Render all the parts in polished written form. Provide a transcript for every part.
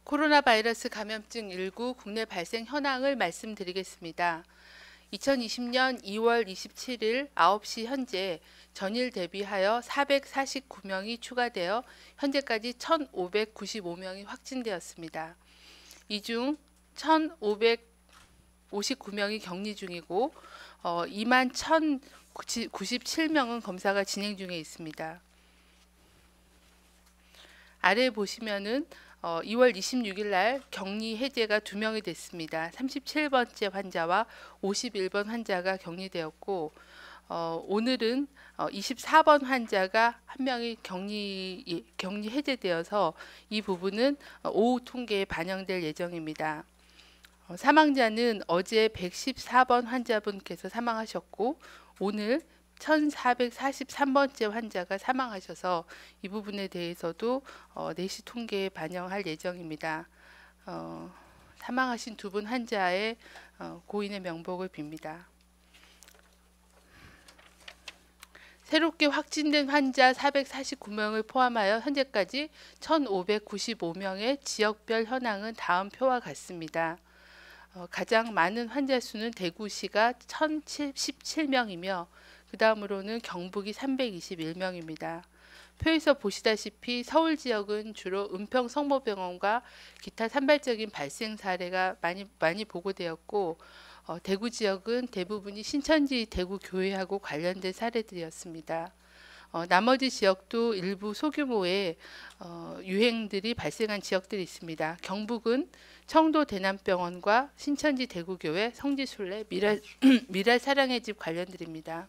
코로나 바이러스 감염증 19 국내 발생 현황을 말씀드리겠습니다. 2020년 2월 27일 9시 현재 전일 대비하여 449명이 추가되어 현재까지 1,595명이 확진되었습니다. 이 중 1,559명이 격리 중이고 21,097명은 검사가 진행 중에 있습니다. 아래 보시면은 2월 26일 날 격리 해제가 2명이 됐습니다. 37번째 환자와 51번 환자가 격리되었고 오늘은 24번 환자가 한 명이 격리 해제되어서 이 부분은 오후 통계에 반영될 예정입니다. 사망자는 어제 114번 환자분께서 사망하셨고 오늘 1443번째 환자가 사망하셔서 이 부분에 대해서도 4시 통계에 반영할 예정입니다. 사망하신 두 분 환자의 고인의 명복을 빕니다. 새롭게 확진된 환자 449명을 포함하여 현재까지 1,595명의 지역별 현황은 다음 표와 같습니다. 가장 많은 환자 수는 대구시가 1,017명이며 그 다음으로는 경북이 321명입니다. 표에서 보시다시피 서울 지역은 주로 은평 성모병원과 기타 산발적인 발생 사례가 많이 보고되었고 대구 지역은 대부분이 신천지 대구교회하고 관련된 사례들이었습니다. 나머지 지역도 일부 소규모의 유행들이 발생한 지역들이 있습니다. 경북은 청도 대남병원과 신천지 대구교회, 성지순례, 미랄 사랑의 집 관련들입니다.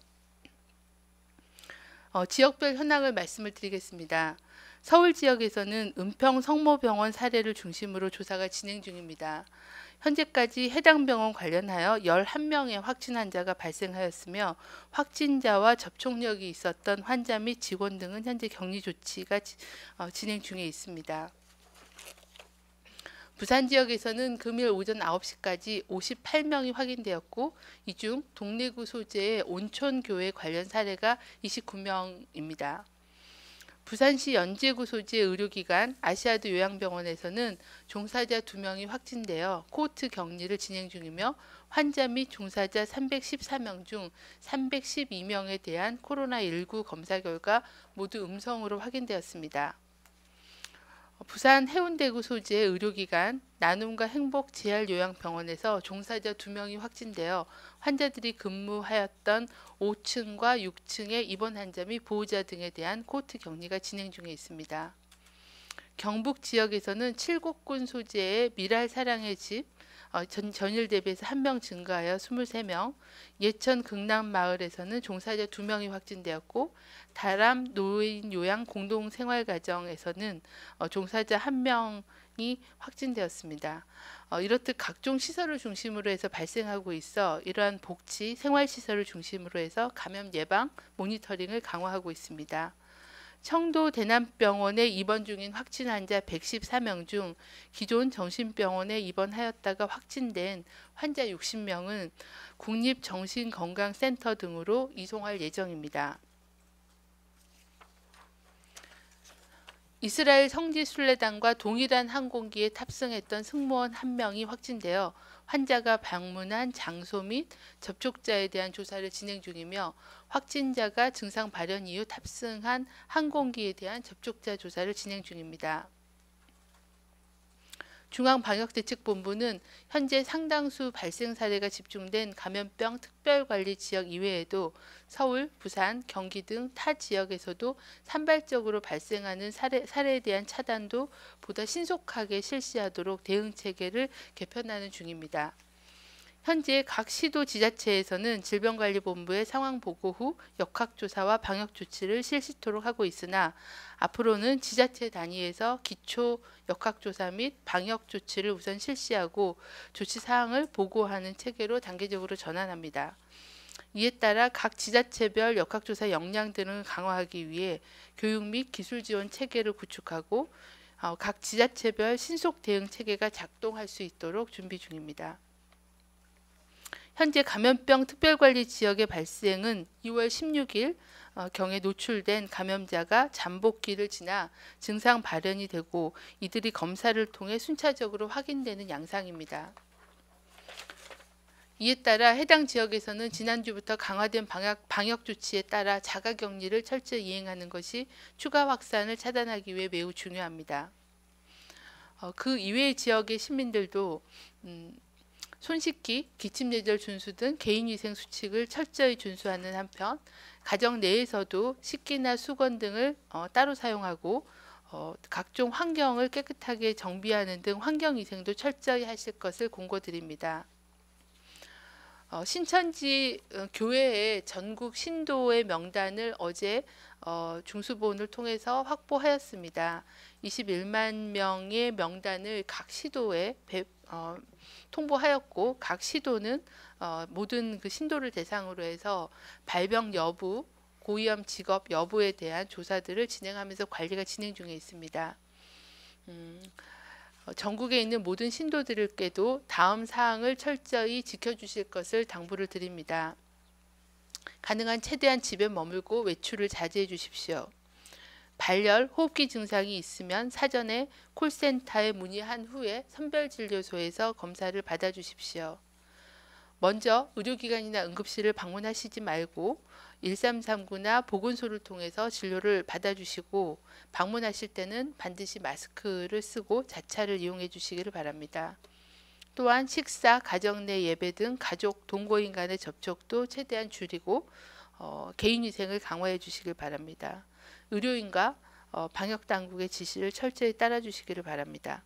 지역별 현황을 말씀을 드리겠습니다. 서울 지역에서는 은평 성모병원 사례를 중심으로 조사가 진행 중입니다. 현재까지 해당 병원 관련하여 11명의 확진 환자가 발생하였으며 확진자와 접촉력이 있었던 환자 및 직원 등은 현재 격리 조치가 진행 중에 있습니다. 부산 지역에서는 금일 오전 9시까지 58명이 확인되었고 이 중 동래구 소재의 온촌교회 관련 사례가 29명입니다. 부산시 연제구 소재 의료기관 아시아드 요양병원에서는 종사자 2명이 확진되어 코호트 격리를 진행 중이며 환자 및 종사자 314명 중 312명에 대한 코로나19 검사 결과 모두 음성으로 확인되었습니다. 부산 해운대구 소재의 의료기관 나눔과 행복 재활요양병원에서 종사자 2명이 확진되어 환자들이 근무하였던 5층과 6층의 입원 환자 및 보호자 등에 대한 코호트 격리가 진행 중에 있습니다. 경북 지역에서는 칠곡군 소재의 미랄 사랑의 집 전일 대비해서 1명 증가하여 23명, 예천 극남마을에서는 종사자 2명이 확진되었고 다람 노인 요양 공동생활가정에서는 종사자 1명이 확진되었습니다. 이렇듯 각종 시설을 중심으로 해서 발생하고 있어 이러한 복지, 생활시설을 중심으로 해서 감염 예방, 모니터링을 강화하고 있습니다. 청도 대남병원에 입원 중인 확진 환자 114명 중 기존 정신병원에 입원하였다가 확진된 환자 60명은 국립정신건강센터 등으로 이송할 예정입니다. 이스라엘 성지순례단과 동일한 항공기에 탑승했던 승무원 1명이 확진되어 환자가 방문한 장소 및 접촉자에 대한 조사를 진행 중이며 확진자가 증상 발현 이후 탑승한 항공기에 대한 접촉자 조사를 진행 중입니다. 중앙방역대책본부는 현재 상당수 발생 사례가 집중된 감염병 특별관리 지역 이외에도 서울, 부산, 경기 등 타 지역에서도 산발적으로 발생하는 사례에 대한 차단도 보다 신속하게 실시하도록 대응 체계를 개편하는 중입니다. 현재 각 시도 지자체에서는 질병관리본부의 상황 보고 후 역학조사와 방역조치를 실시토록 하고 있으나 앞으로는 지자체 단위에서 기초 역학조사 및 방역조치를 우선 실시하고 조치사항을 보고하는 체계로 단계적으로 전환합니다. 이에 따라 각 지자체별 역학조사 역량 등을 강화하기 위해 교육 및 기술 지원 체계를 구축하고 각 지자체별 신속 대응 체계가 작동할 수 있도록 준비 중입니다. 현재 감염병 특별관리 지역의 발생은 2월 16일 경에 노출된 감염자가 잠복기를 지나 증상 발현이 되고 이들이 검사를 통해 순차적으로 확인되는 양상입니다. 이에 따라 해당 지역에서는 지난주부터 강화된 방역 조치에 따라 자가격리를 철저히 이행하는 것이 추가 확산을 차단하기 위해 매우 중요합니다. 그 이외의 지역의 시민들도 손 씻기, 기침 예절 준수 등 개인위생 수칙을 철저히 준수하는 한편 가정 내에서도 식기나 수건 등을 따로 사용하고 각종 환경을 깨끗하게 정비하는 등 환경위생도 철저히 하실 것을 공고드립니다. 신천지 교회의 전국 신도의 명단을 어제 중수본을 통해서 확보하였습니다. 21만 명의 명단을 각 시도에 통보하였고 각 시도는 모든 그 신도를 대상으로 해서 발병 여부, 고위험 직업 여부에 대한 조사들을 진행하면서 관리가 진행 중에 있습니다. 전국에 있는 모든 신도들께도 다음 사항을 철저히 지켜주실 것을 당부를 드립니다. 가능한 최대한 집에 머물고 외출을 자제해 주십시오. 발열, 호흡기 증상이 있으면 사전에 콜센터에 문의한 후에 선별진료소에서 검사를 받아주십시오. 먼저 의료기관이나 응급실을 방문하시지 말고 1339나 보건소를 통해서 진료를 받아주시고 방문하실 때는 반드시 마스크를 쓰고 자차를 이용해 주시기를 바랍니다. 또한 식사, 가정 내 예배 등 가족, 동거인 간의 접촉도 최대한 줄이고 개인위생을 강화해 주시길 바랍니다. 의료인과 방역당국의 지시를 철저히 따라 주시기를 바랍니다.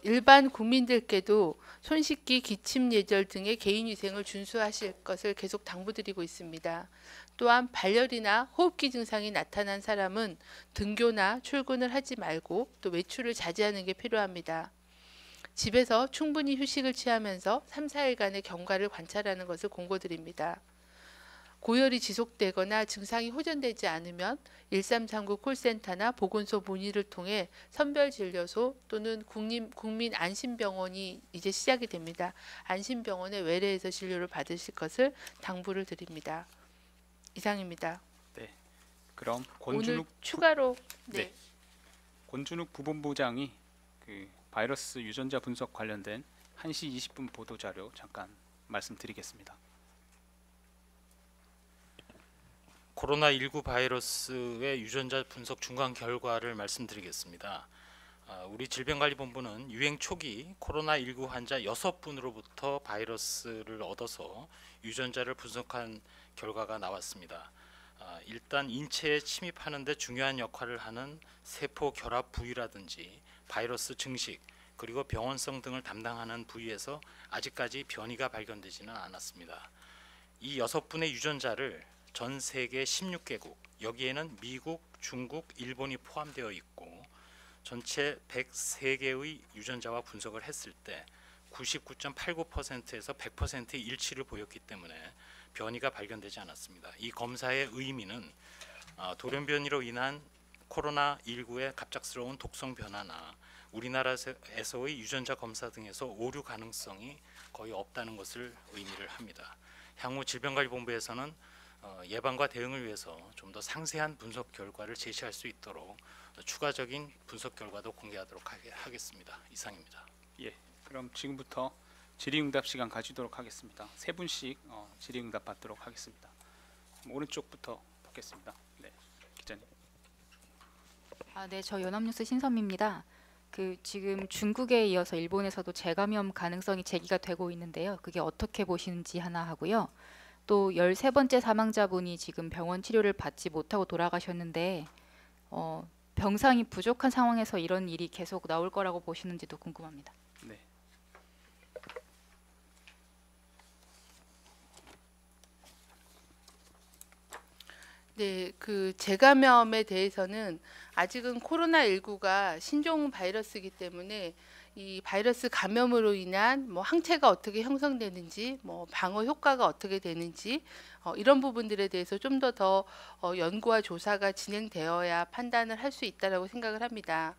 일반 국민들께도 손 씻기, 기침 예절 등의 개인위생을 준수하실 것을 계속 당부드리고 있습니다. 또한 발열이나 호흡기 증상이 나타난 사람은 등교나 출근을 하지 말고 또 외출을 자제하는 게 필요합니다. 집에서 충분히 휴식을 취하면서 3, 4일간의 경과를 관찰하는 것을 공고드립니다. 고열이 지속되거나 증상이 호전되지 않으면 1339 콜센터나 보건소 문의를 통해 선별진료소 또는 국민안심병원이 이제 시작이 됩니다. 안심병원의 외래에서 진료를 받으실 것을 당부를 드립니다. 이상입니다. 네, 그럼 오늘 추가로 네, 권준욱 부본부장이 그 바이러스 유전자 분석 관련된 1시 20분 보도자료 잠깐 말씀드리겠습니다. 코로나19 바이러스의 유전자 분석 중간 결과를 말씀드리겠습니다. 우리 질병관리본부는 유행 초기 코로나19 환자 6분으로부터 바이러스를 얻어서 유전자를 분석한 결과가 나왔습니다. 일단 인체에 침입하는 데 중요한 역할을 하는 세포 결합 부위라든지 바이러스 증식 그리고 병원성 등을 담당하는 부위에서 아직까지 변이가 발견되지는 않았습니다. 이 6분의 유전자를 전 세계 16개국, 여기에는 미국, 중국, 일본이 포함되어 있고 전체 103개의 유전자와 분석을 했을 때 99.89%에서 100%의 일치를 보였기 때문에 변이가 발견되지 않았습니다. 이 검사의 의미는 돌연변이로 인한 코로나19의 갑작스러운 독성 변화나 우리나라에서의 유전자 검사 등에서 오류 가능성이 거의 없다는 것을 의미를 합니다. 향후 질병관리본부에서는 예방과 대응을 위해서 좀 더 상세한 분석 결과를 제시할 수 있도록 추가적인 분석 결과도 공개하도록 하겠습니다. 이상입니다. 예, 그럼 지금부터 질의응답 시간 가지도록 하겠습니다. 세 분씩 질의응답 받도록 하겠습니다. 오른쪽부터 받겠습니다. 네, 기자님. 네, 저 연합뉴스 신선미입니다. 지금 중국에 이어서 일본에서도 재감염 가능성이 제기가 되고 있는데요. 그게 어떻게 보시는지 하나 하고요. 또 13번째 사망자분이 지금 병원 치료를 받지 못하고 돌아가셨는데 병상이 부족한 상황에서 이런 일이 계속 나올 거라고 보시는지도 궁금합니다. 네. 네, 그 재감염에 대해서는 아직은 코로나19가 신종 바이러스이기 때문에 이 바이러스 감염으로 인한 항체가 어떻게 형성되는지, 방어 효과가 어떻게 되는지 이런 부분들에 대해서 좀 더 연구와 조사가 진행되어야 판단을 할 수 있다라고 생각을 합니다.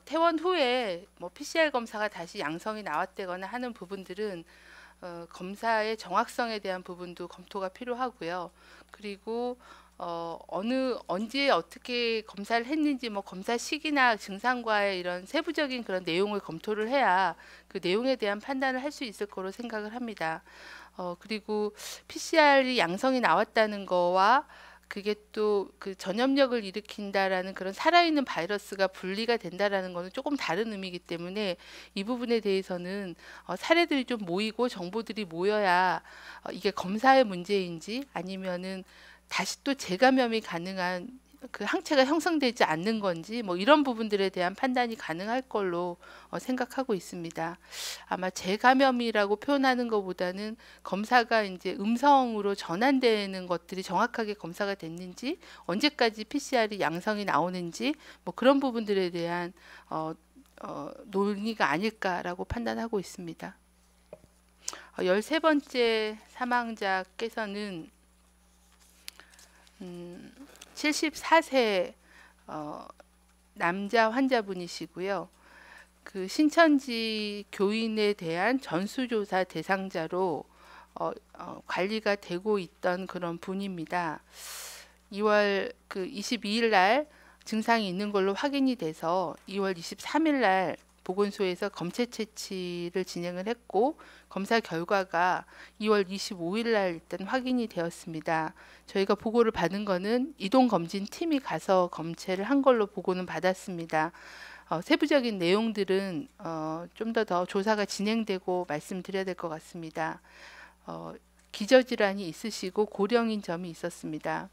퇴원 후에 뭐 PCR 검사가 다시 양성이 나왔다거나 하는 부분들은 검사의 정확성에 대한 부분도 검토가 필요하고요. 그리고 언제 어떻게 검사를 했는지 뭐 검사 시기나 증상과의 이런 세부적인 그런 내용을 검토를 해야 그 내용에 대한 판단을 할 수 있을 거로 생각을 합니다. 그리고 PCR이 양성이 나왔다는 거와 그게 또 그 전염력을 일으킨다라는 그런 살아있는 바이러스가 분리가 된다라는 거는 조금 다른 의미이기 때문에 이 부분에 대해서는 사례들이 좀 모이고 정보들이 모여야 이게 검사의 문제인지 아니면은 다시 또 재감염이 가능한 그 항체가 형성되지 않는 건지 뭐 이런 부분들에 대한 판단이 가능할 걸로 생각하고 있습니다. 아마 재감염이라고 표현하는 것보다는 검사가 이제 음성으로 전환되는 것들이 정확하게 검사가 됐는지 언제까지 PCR이 양성이 나오는지 뭐 그런 부분들에 대한 논의가 아닐까라고 판단하고 있습니다. 13번째 사망자께서는 74세 남자 환자분이시고요. 그 신천지 교인에 대한 전수조사 대상자로 관리가 되고 있던 그런 분입니다. 2월 그 22일 날 증상이 있는 걸로 확인이 돼서 2월 23일 날 보건소에서 검체 채취를 진행을 했고 검사 결과가 2월 25일 날 일단 확인이 되었습니다. 저희가 보고를 받은 거는 이동검진팀이 가서 검체를 한 걸로 보고는 받았습니다. 세부적인 내용들은 좀 더 조사가 진행되고 말씀드려야 될 것 같습니다. 기저질환이 있으시고 고령인 점이 있었습니다.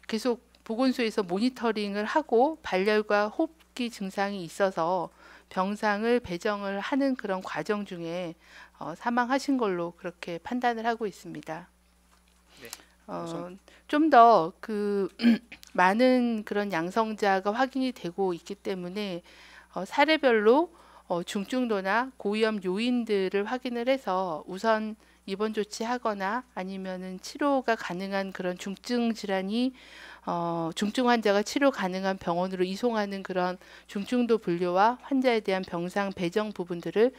계속 보건소에서 모니터링을 하고 발열과 호흡기 증상이 있어서 병상을 배정을 하는 그런 과정 중에 사망하신 걸로 그렇게 판단을 하고 있습니다. 네. 좀 더 그 많은 그런 양성자가 확인이 되고 있기 때문에 사례별로 중증도나 고위험 요인들을 확인을 해서 우선 입원 조치하거나 아니면은 치료가 가능한 그런 중증 질환이 중증 환자가 치료 가능한 병원으로 이송하는 그런 중증도 분류와 환자에 대한 병상 배정 부분들을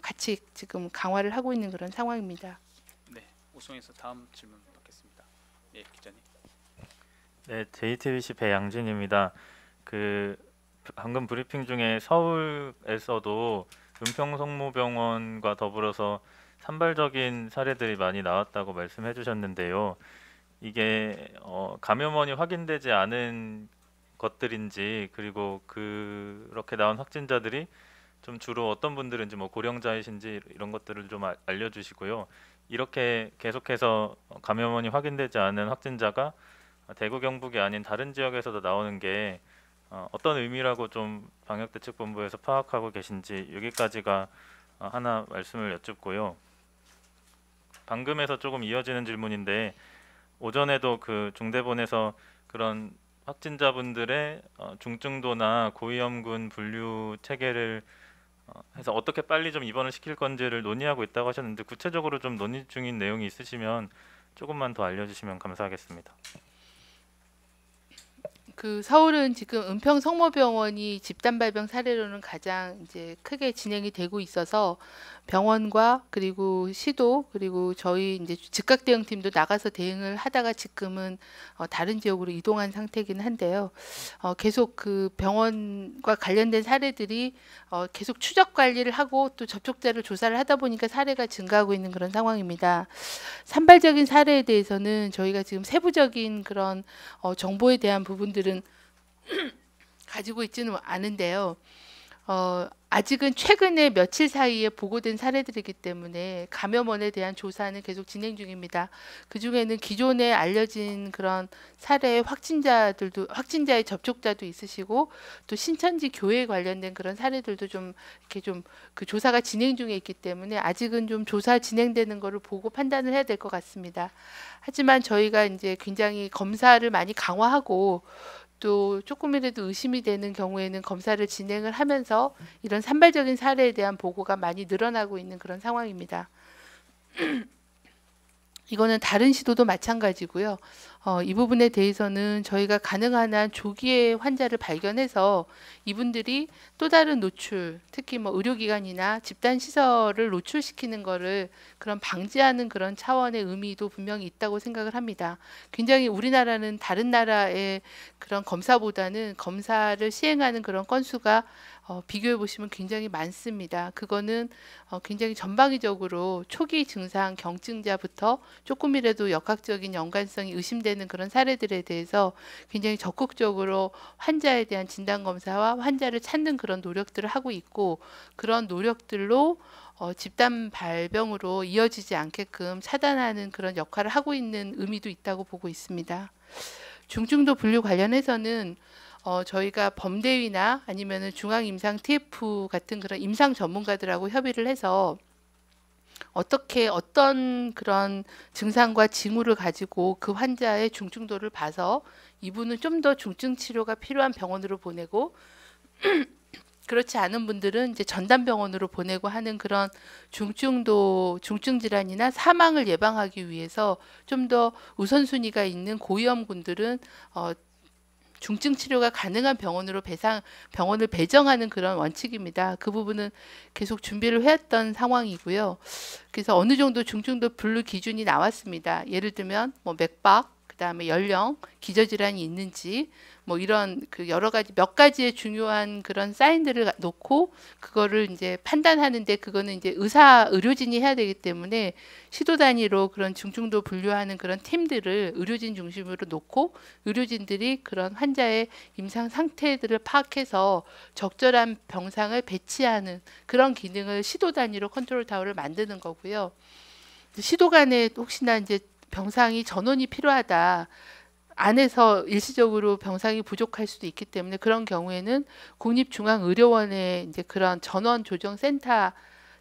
같이 지금 강화를 하고 있는 그런 상황입니다. 네, 오송에서 다음 질문 받겠습니다. 예, 기자님. 네, JTBC 배양진입니다. 그 방금 브리핑 중에 서울에서도 은평성모병원과 더불어서 산발적인 사례들이 많이 나왔다고 말씀해 주셨는데요. 이게 감염원이 확인되지 않은 것들인지 그리고 그렇게 나온 확진자들이 좀 주로 어떤 분들인지 뭐 고령자이신지 이런 것들을 좀 알려주시고요. 이렇게 계속해서 감염원이 확인되지 않은 확진자가 대구 경북이 아닌 다른 지역에서도 나오는 게 어떤 의미라고 좀 방역대책본부에서 파악하고 계신지 여기까지가 하나 말씀을 여쭙고요. 방금에서 조금 이어지는 질문인데 오전에도 그 중대본에서 그런 확진자분들의 중증도나 고위험군 분류 체계를 해서 어떻게 빨리 좀 입원을 시킬 건지를 논의하고 있다고 하셨는데 구체적으로 좀 논의 중인 내용이 있으시면 조금만 더 알려주시면 감사하겠습니다. 그 서울은 지금 은평성모병원이 집단 발병 사례로는 가장 이제 크게 진행이 되고 있어서 병원과 그리고 시도 그리고 저희 이제 즉각 대응팀도 나가서 대응을 하다가 지금은 다른 지역으로 이동한 상태이긴 한데요. 계속 그 병원과 관련된 사례들이 계속 추적 관리를 하고 또 접촉자를 조사를 하다 보니까 사례가 증가하고 있는 그런 상황입니다. 산발적인 사례에 대해서는 저희가 지금 세부적인 그런 정보에 대한 부분들은 가지고 있지는 않은데요. 아직은 최근에 며칠 사이에 보고된 사례들이기 때문에 감염원에 대한 조사는 계속 진행 중입니다. 그 중에는 기존에 알려진 그런 사례의 확진자의 접촉자도 있으시고 또 신천지 교회에 관련된 그런 사례들도 좀 이렇게 좀 그 조사가 진행 중에 있기 때문에 아직은 좀 조사 진행되는 거를 보고 판단을 해야 될 것 같습니다. 하지만 저희가 이제 굉장히 검사를 많이 강화하고 또 조금이라도 의심이 되는 경우에는 검사를 진행을 하면서 이런 산발적인 사례에 대한 보고가 많이 늘어나고 있는 그런 상황입니다. 이거는 다른 시도도 마찬가지고요. 이 부분에 대해서는 저희가 가능한 한 조기에 환자를 발견해서 이분들이 또 다른 노출, 특히 뭐 의료기관이나 집단시설을 노출시키는 거를 그런 방지하는 그런 차원의 의미도 분명히 있다고 생각을 합니다. 굉장히 우리나라는 다른 나라의 그런 검사보다는 검사를 시행하는 그런 건수가 비교해 보시면 굉장히 많습니다. 그거는 굉장히 전방위적으로 초기 증상 경증자부터 조금이라도 역학적인 연관성이 의심되는 그런 사례들에 대해서 굉장히 적극적으로 환자에 대한 진단 검사와 환자를 찾는 그런 노력들을 하고 있고, 그런 노력들로 집단 발병으로 이어지지 않게끔 차단하는 그런 역할을 하고 있는 의미도 있다고 보고 있습니다. 중증도 분류 관련해서는 저희가 범대위나 아니면은 중앙임상 TF 같은 그런 임상 전문가들하고 협의를 해서 어떻게 어떤 그런 증상과 징후를 가지고 그 환자의 중증도를 봐서 이분은 좀 더 중증 치료가 필요한 병원으로 보내고 그렇지 않은 분들은 이제 전담 병원으로 보내고 하는 그런 중증도 중증 질환이나 사망을 예방하기 위해서 좀 더 우선순위가 있는 고위험군들은 중증 치료가 가능한 병원을 배정하는 그런 원칙입니다. 그 부분은 계속 준비를 해왔던 상황이고요. 그래서 어느 정도 중증도 분류 기준이 나왔습니다. 예를 들면 뭐 맥박, 그다음에 연령, 기저질환이 있는지 뭐 이런 그 여러 가지 몇 가지의 중요한 그런 사인들을 놓고 그거를 이제 판단하는데, 그거는 이제 의료진이 해야 되기 때문에 시도 단위로 그런 중증도 분류하는 그런 팀들을 의료진 중심으로 놓고 의료진들이 그런 환자의 임상 상태들을 파악해서 적절한 병상을 배치하는 그런 기능을 시도 단위로 컨트롤 타워를 만드는 거고요. 시도 간에 혹시나 이제 병상이 전원이 필요하다, 안에서 일시적으로 병상이 부족할 수도 있기 때문에 그런 경우에는 국립중앙의료원의 이제 그런 전원조정센터,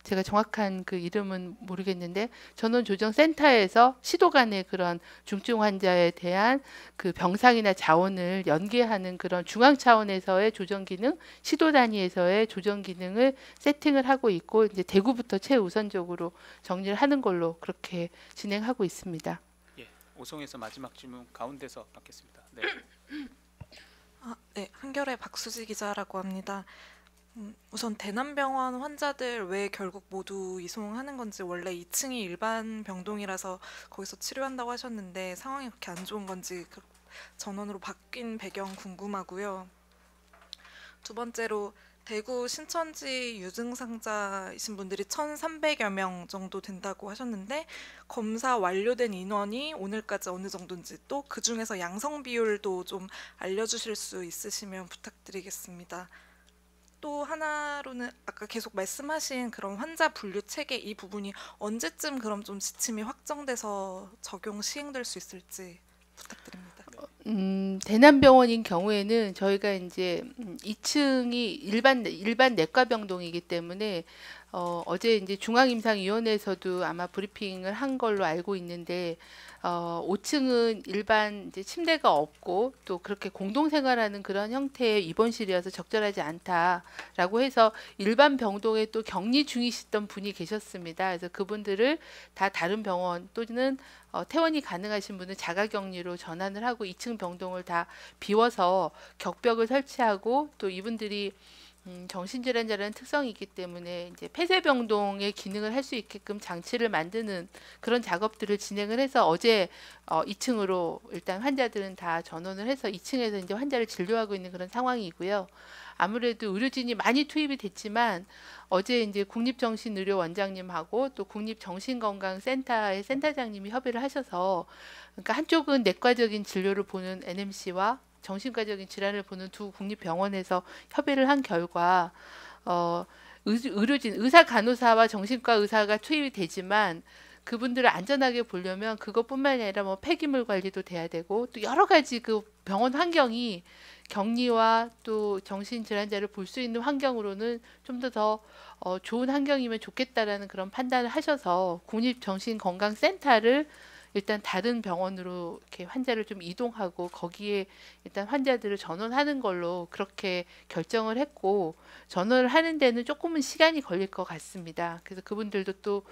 제가 정확한 그 이름은 모르겠는데 전원조정센터에서 시도 간의 그런 중증 환자에 대한 그 병상이나 자원을 연계하는 그런 중앙 차원에서의 조정 기능, 시도 단위에서의 조정 기능을 세팅을 하고 있고, 이제 대구부터 최우선적으로 정리를 하는 걸로 그렇게 진행하고 있습니다. 예, 오송에서 마지막 질문 가운데서 받겠습니다. 네. 네, 한겨레 박수지 기자라고 합니다. 우선 대남병원 환자들 왜 결국 모두 이송하는 건지, 원래 2층이 일반 병동이라서 거기서 치료한다고 하셨는데 상황이 그렇게 안 좋은 건지 전원으로 바뀐 배경 궁금하고요. 두 번째로 대구 신천지 유증상자이신 분들이 1,300여 명 정도 된다고 하셨는데 검사 완료된 인원이 오늘까지 어느 정도인지, 또 그중에서 양성 비율도 좀 알려주실 수 있으시면 부탁드리겠습니다. 또 하나로는 아까 계속 말씀하신 그런 환자 분류 체계, 이 부분이 언제쯤 그럼 좀 지침이 확정돼서 적용 시행될 수 있을지 부탁드립니다. 대남병원인 경우에는 저희가 이제 2층이 일반 내과 병동이기 때문에 어제 이제 중앙임상위원회에서도 아마 브리핑을 한 걸로 알고 있는데 5층은 일반 이제 침대가 없고 또 그렇게 공동생활하는 그런 형태의 입원실이어서 적절하지 않다라고 해서 일반 병동에 또 격리 중이시던 분이 계셨습니다. 그래서 그분들을 다 다른 병원 또는 퇴원이 가능하신 분은 자가격리로 전환을 하고 2층 병동을 다 비워서 격벽을 설치하고, 또 이분들이 정신질환자라는 특성이 있기 때문에 이제 폐쇄병동의 기능을 할 수 있게끔 장치를 만드는 그런 작업들을 진행을 해서 어제 2층으로 일단 환자들은 다 전원을 해서 2층에서 이제 환자를 진료하고 있는 그런 상황이고요. 아무래도 의료진이 많이 투입이 됐지만 어제 이제 국립정신의료원장님하고 또 국립정신건강센터의 센터장님이 협의를 하셔서, 그러니까 한쪽은 내과적인 진료를 보는 NMC와 정신과적인 질환을 보는 두 국립병원에서 협의를 한 결과 의료진, 의사 간호사와 정신과 의사가 투입이 되지만 그분들을 안전하게 보려면 그것뿐만이 아니라 뭐 폐기물 관리도 돼야 되고 또 여러 가지 그 병원 환경이 격리와 또 정신질환자를 볼 수 있는 환경으로는 좀 더 좋은 환경이면 좋겠다라는 그런 판단을 하셔서 국립정신건강센터를 일단 다른 병원으로 이렇게 환자를 좀 이동하고 거기에 일단 환자들을 전원하는 걸로 그렇게 결정을 했고, 전원을 하는 데는 조금은 시간이 걸릴 것 같습니다. 그래서 그분들도 또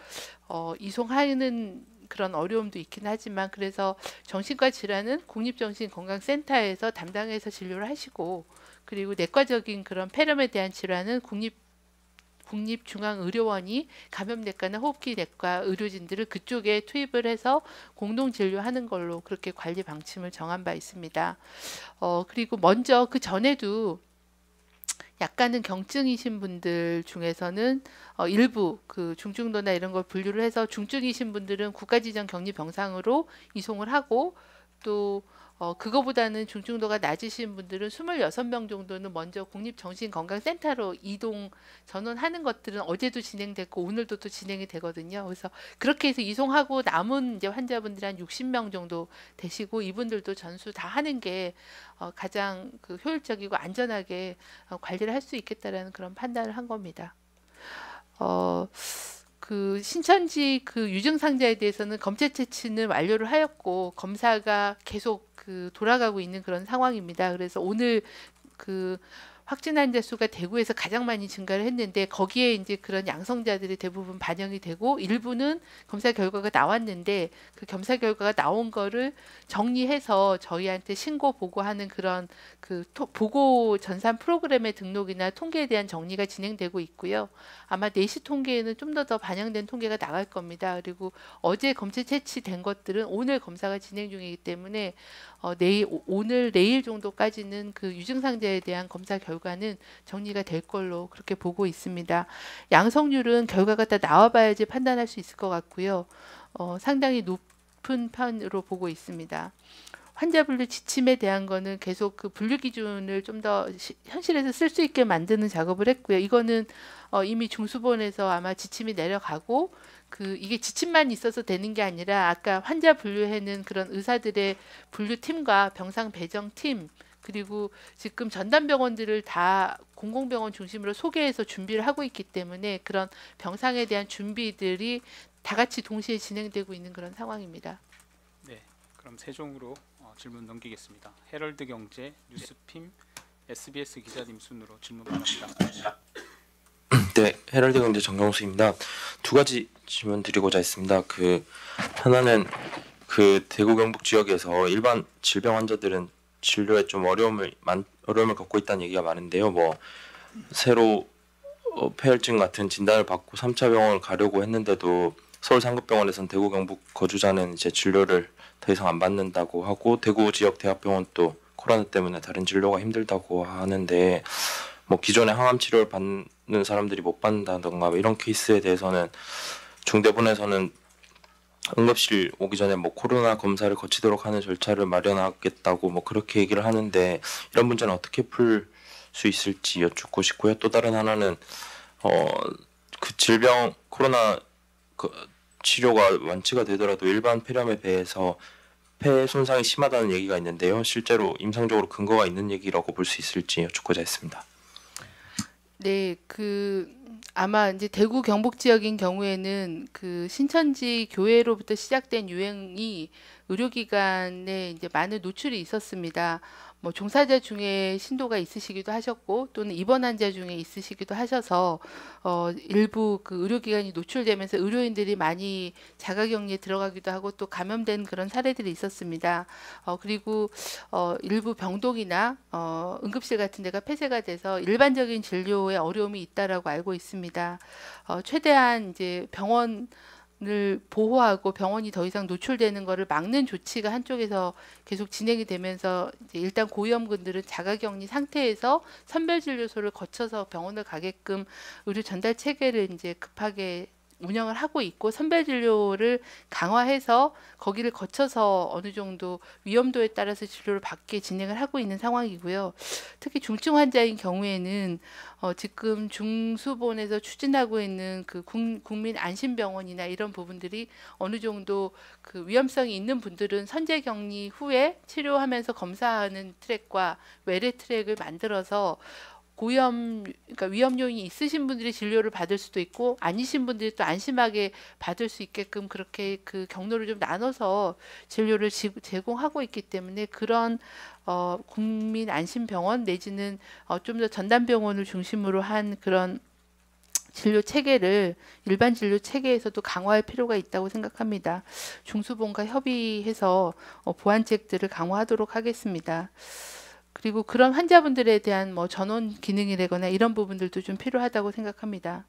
이송하는 그런 어려움도 있긴 하지만 그래서 정신과 질환은 국립정신건강센터에서 담당해서 진료를 하시고 그리고 내과적인 그런 폐렴에 대한 질환은 국립중앙의료원이 감염내과나 호흡기내과 의료진들을 그쪽에 투입을 해서 공동 진료하는 걸로 그렇게 관리 방침을 정한 바 있습니다. 그리고 먼저 그 전에도 약간은 경증이신 분들 중에서는 일부 그 중증도나 이런 걸 분류를 해서 중증이신 분들은 국가지정 격리병상으로 이송을 하고 또 그거보다는 중증도가 낮으신 분들은 26명 정도는 먼저 국립정신건강센터로 이동 전원하는 것들은 어제도 진행됐고 오늘도 또 진행이 되거든요. 그래서 그렇게 해서 이송하고 남은 이제 환자분들이 한 60명 정도 되시고 이분들도 전수 다 하는 게 가장 그 효율적이고 안전하게 관리를 할 수 있겠다라는 그런 판단을 한 겁니다. 그 신천지 그 유증상자에 대해서는 검체 채취는 완료를 하였고 검사가 계속 그 돌아가고 있는 그런 상황입니다. 그래서 오늘 그 확진 환자 수가 대구에서 가장 많이 증가를 했는데 거기에 이제 그런 양성자들이 대부분 반영이 되고 일부는 검사 결과가 나왔는데 그 검사 결과가 나온 거를 정리해서 저희한테 신고 보고하는 그런 그 보고 전산 프로그램의 등록이나 통계에 대한 정리가 진행되고 있고요. 아마 내시 통계에는 좀 더 반영된 통계가 나갈 겁니다. 그리고 어제 검체 채취된 것들은 오늘 검사가 진행 중이기 때문에 오늘 내일 정도까지는 그 유증상자에 대한 검사 결과는 정리가 될 걸로 그렇게 보고 있습니다. 양성률은 결과가 다 나와봐야지 판단할 수 있을 것 같고요. 상당히 높은 편으로 보고 있습니다. 환자 분류 지침에 대한 거는 계속 그 분류 기준을 좀 더 현실에서 쓸 수 있게 만드는 작업을 했고요. 이거는 이미 중수본에서 아마 지침이 내려가고 그 이게 지침만 있어서 되는 게 아니라 아까 환자 분류해는 그런 의사들의 분류팀과 병상 배정팀 그리고 지금 전담병원들을 다 공공병원 중심으로 소개해서 준비를 하고 있기 때문에 그런 병상에 대한 준비들이 다 같이 동시에 진행되고 있는 그런 상황입니다. 네, 그럼 세종으로 질문 넘기겠습니다. 헤럴드 경제, 뉴스핌, SBS 기자님 순으로 질문 바랍니다. 네, 헤럴드 경제 정경수입니다. 두 가지 질문 드리고자 했습니다. 하나는 대구 경북 지역에서 일반 질병 환자들은 진료에 좀 어려움을 겪고 있다는 얘기가 많은데요. 새로 폐혈증 같은 진단을 받고 3차 병원을 가려고 했는데도 서울 상급병원에서는 대구 경북 거주자는 이제 진료를 더 이상 안 받는다고 하고 대구 지역 대학병원 또 코로나 때문에 다른 진료가 힘들다고 하는데 기존에 항암 치료를 받는 사람들이 못 받는다던가 이런 케이스에 대해서는 중대본에서는 응급실 오기 전에 코로나 검사를 거치도록 하는 절차를 마련하겠다고 그렇게 얘기를 하는데 이런 문제는 어떻게 풀 수 있을지 여쭙고 싶고요. 또 다른 하나는 그 질병 코로나 치료가 완치가 되더라도 일반 폐렴에 비해서 폐 손상이 심하다는 얘기가 있는데요. 실제로 임상적으로 근거가 있는 얘기라고 볼 수 있을지 여쭙고자 했습니다. 네, 아마 이제 대구 경북 지역인 경우에는 그 신천지 교회로부터 시작된 유행이 의료기관에 이제 많은 노출이 있었습니다. 종사자 중에 신도가 있으시기도 하셨고 또는 입원 환자 중에 있으시기도 하셔서 일부 그 의료기관이 노출되면서 의료인들이 많이 자가격리에 들어가기도 하고 또 감염된 그런 사례들이 있었습니다. 그리고 일부 병동이나 응급실 같은 데가 폐쇄가 돼서 일반적인 진료에 어려움이 있다라고 알고 있습니다. 최대한 이제 병원을 보호하고 병원이 더 이상 노출되는 것을 막는 조치가 한쪽에서 계속 진행이 되면서 이제 일단 고위험군들은 자가격리 상태에서 선별진료소를 거쳐서 병원을 가게끔 의료 전달 체계를 이제 급하게 운영을 하고 있고 선별진료를 강화해서 거기를 거쳐서 어느 정도 위험도에 따라서 진료를 받게 진행을 하고 있는 상황이고요. 특히 중증 환자인 경우에는 지금 중수본에서 추진하고 있는 그 국민안심병원이나 이런 부분들이 어느 정도 그 위험성이 있는 분들은 선제격리 후에 치료하면서 검사하는 트랙과 외래 트랙을 만들어서 그러니까 위험 요인이 있으신 분들이 진료를 받을 수도 있고 아니신 분들이 또 안심하게 받을 수 있게끔 그렇게 그 경로를 좀 나눠서 진료를 제공하고 있기 때문에 그런 국민안심병원 내지는 좀 더 전담병원을 중심으로 한 그런 진료 체계를 일반 진료 체계에서도 강화할 필요가 있다고 생각합니다. 중수본과 협의해서 보완책들을 강화하도록 하겠습니다. 그리고 그런 환자분들에 대한 뭐 전원 기능이라거나 이런 부분들도 좀 필요하다고 생각합니다.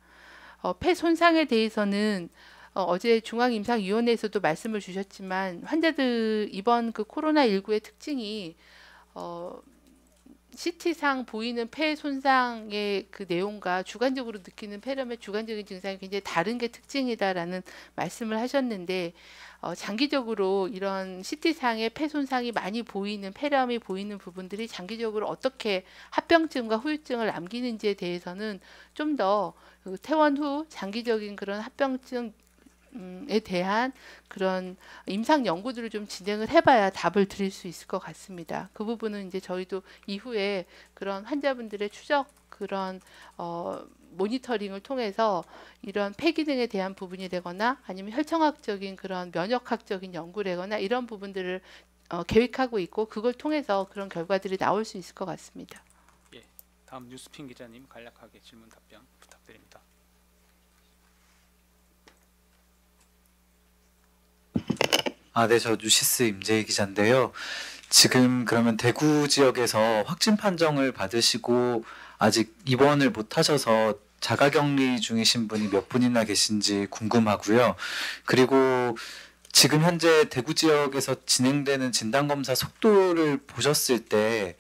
폐 손상에 대해서는 어제 중앙임상위원회에서도 말씀을 주셨지만 환자들 이번 그 코로나19의 특징이 CT상 보이는 폐 손상의 그 내용과 주관적으로 느끼는 폐렴의 주관적인 증상이 굉장히 다른 게 특징이다라는 말씀을 하셨는데 장기적으로 이런 CT상의 폐 손상이 많이 보이는 폐렴이 보이는 부분들이 장기적으로 어떻게 합병증과 후유증을 남기는지에 대해서는 좀 더 퇴원 후 장기적인 그런 합병증 에 대한 그런 임상 연구들을 좀 진행을 해봐야 답을 드릴 수 있을 것 같습니다. 그 부분은 이제 저희도 이후에 그런 환자분들의 추적 그런 모니터링을 통해서 이런 폐 기능에 대한 부분이 되거나 아니면 혈청학적인 그런 면역학적인 연구라거나 이런 부분들을 계획하고 있고 그걸 통해서 그런 결과들이 나올 수 있을 것 같습니다. 예, 다음 뉴스핀 기자님 간략하게 질문 답변 부탁드립니다. 네, 저 뉴시스 임재희 기자인데요. 지금 그러면 대구 지역에서 확진 판정을 받으시고 아직 입원을 못 하셔서 자가격리 중이신 분이 몇 분이나 계신지 궁금하고요. 그리고 지금 현재 대구 지역에서 진행되는 진단검사 속도를 보셨을 때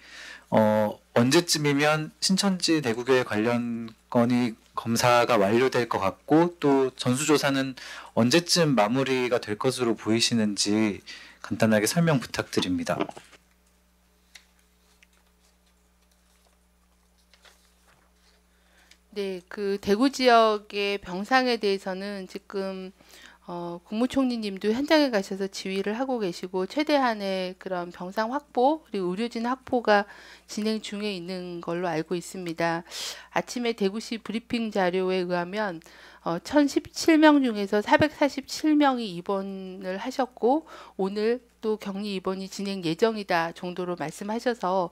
언제쯤이면 신천지 대구교회 관련 건이 검사가 완료될 것 같고 또 전수조사는 언제쯤 마무리가 될 것으로 보이시는지 간단하게 설명 부탁드립니다. 네, 그 대구 지역의 병상에 대해서는 지금 국무총리님도 현장에 가셔서 지휘를 하고 계시고 최대한의 그런 병상 확보 그리고 의료진 확보가 진행 중에 있는 걸로 알고 있습니다. 아침에 대구시 브리핑 자료에 의하면 1017명 중에서 447명이 입원을 하셨고 오늘 또 격리 입원이 진행 예정이다 정도로 말씀하셔서